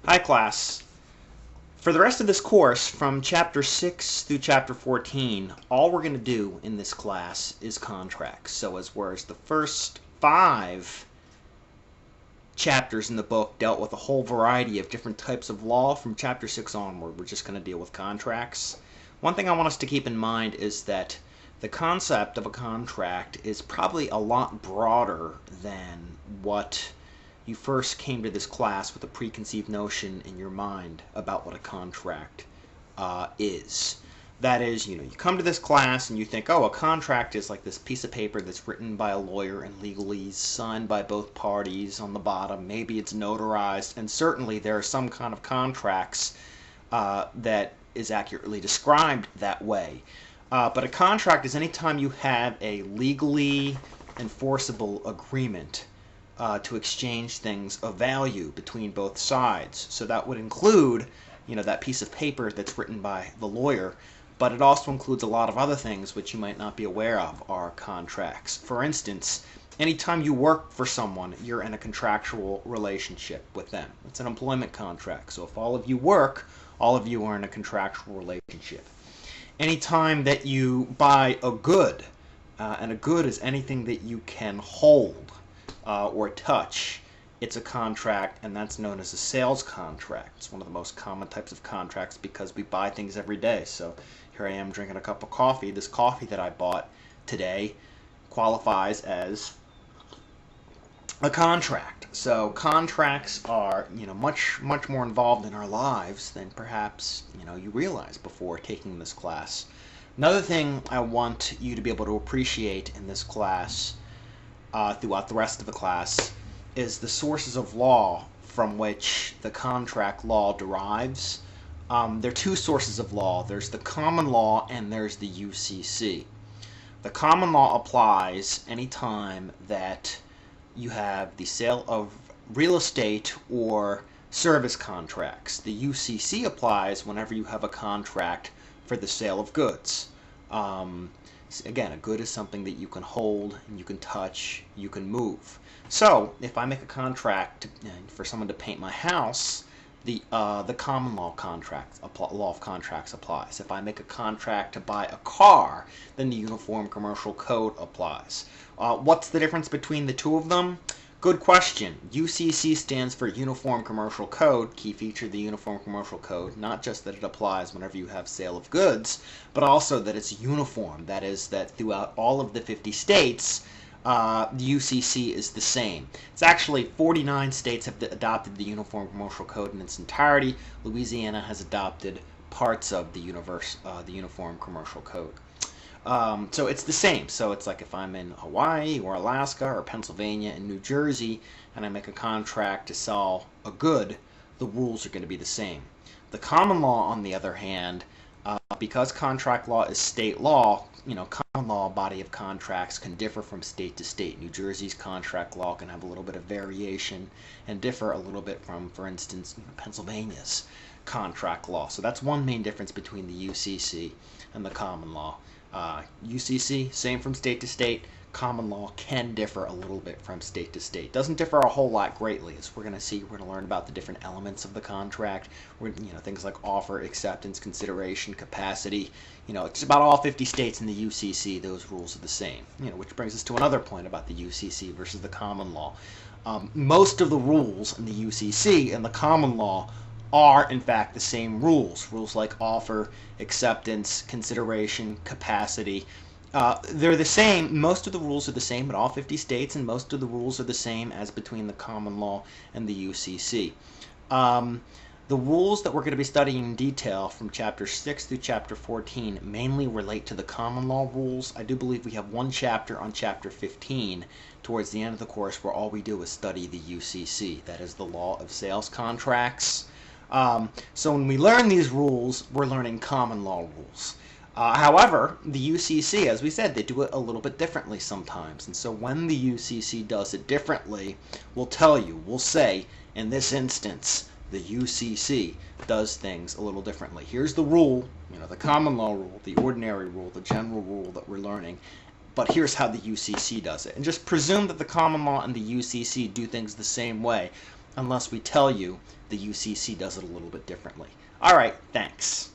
Hi class. For the rest of this course, from chapter 6 through chapter 14, all we're going to do in this class is contracts. So whereas the first 5 chapters in the book dealt with a whole variety of different types of law, from chapter 6 onward, we're just going to deal with contracts. One thing I want us to keep in mind is that the concept of a contract is probably a lot broader than what you first came to this class with a preconceived notion in your mind about what a contract is. That is, you come to this class and you think, oh, a contract is like this piece of paper that's written by a lawyer and legalese, signed by both parties on the bottom. Maybe it's notarized, and certainly there are some kind of contracts that is accurately described that way. But a contract is any time you have a legally enforceable agreement to exchange things of value between both sides. So that would include, that piece of paper that's written by the lawyer, but it also includes a lot of other things which you might not be aware of are contracts. For instance, anytime you work for someone, you're in a contractual relationship with them. It's an employment contract. So if all of you work, all of you are in a contractual relationship. Anytime that you buy a good, and a good is anything that you can hold or touch, it's a contract, and that's known as a sales contract. It's one of the most common types of contracts because we buy things every day. So here I am drinking a cup of coffee. This coffee that I bought today qualifies as a contract. So contracts are, much more involved in our lives than perhaps, you realize before taking this class. Another thing I want you to be able to appreciate in this class, throughout the rest of the class, is the sources of law from which the contract law derives. There are 2 sources of law. There's the common law and there's the UCC. The common law applies anytime that you have the sale of real estate or service contracts. The UCC applies whenever you have a contract for the sale of goods. Again, a good is something that you can hold, and you can touch, you can move. So, if I make a contract for someone to paint my house, the common law law of contracts applies. If I make a contract to buy a car, then the Uniform Commercial Code applies. What's the difference between the 2 of them? Good question. UCC stands for Uniform Commercial Code, key feature of the Uniform Commercial Code, not just that it applies whenever you have sale of goods, but also that it's uniform. That is, that throughout all of the 50 states, the UCC is the same. It's actually 49 states have adopted the Uniform Commercial Code in its entirety. Louisiana has adopted parts of the Uniform Commercial Code. So it's the same. So it's like if I'm in Hawaii or Alaska or Pennsylvania and New Jersey and I make a contract to sell a good, the rules are going to be the same. The common law, on the other hand, because contract law is state law, common law body of contracts can differ from state to state. New Jersey's contract law can have a little bit of variation and differ a little bit from, for instance, Pennsylvania's contract law. So that's one main difference between the UCC and the common law. UCC, same from state to state. Common law can differ a little bit from state to state. Doesn't differ a whole lot greatly, as we're going to see. We're going to learn about the different elements of the contract. Things like offer, acceptance, consideration, capacity. It's about all 50 states in the UCC. Those rules are the same. Which brings us to another point about the UCC versus the common law. Most of the rules in the UCC and the common law are, in fact, the same rules. Rules like offer, acceptance, consideration, capacity. They're the same. Most of the rules are the same in all 50 states, and most of the rules are the same as between the common law and the UCC. The rules that we're going to be studying in detail from chapter 6 through chapter 14 mainly relate to the common law rules. I do believe we have one chapter on chapter 15 towards the end of the course where all we do is study the UCC. That is the law of sales contracts. So when we learn these rules, we're learning common law rules. However, the UCC, as we said, they do it a little bit differently sometimes. And so when the UCC does it differently, we'll say, in this instance, the UCC does things a little differently. Here's the rule, the common law rule, the ordinary rule, the general rule that we're learning. But here's how the UCC does it. And just presume that the common law and the UCC do things the same way. unless we tell you the UCC does it a little bit differently. All right, thanks.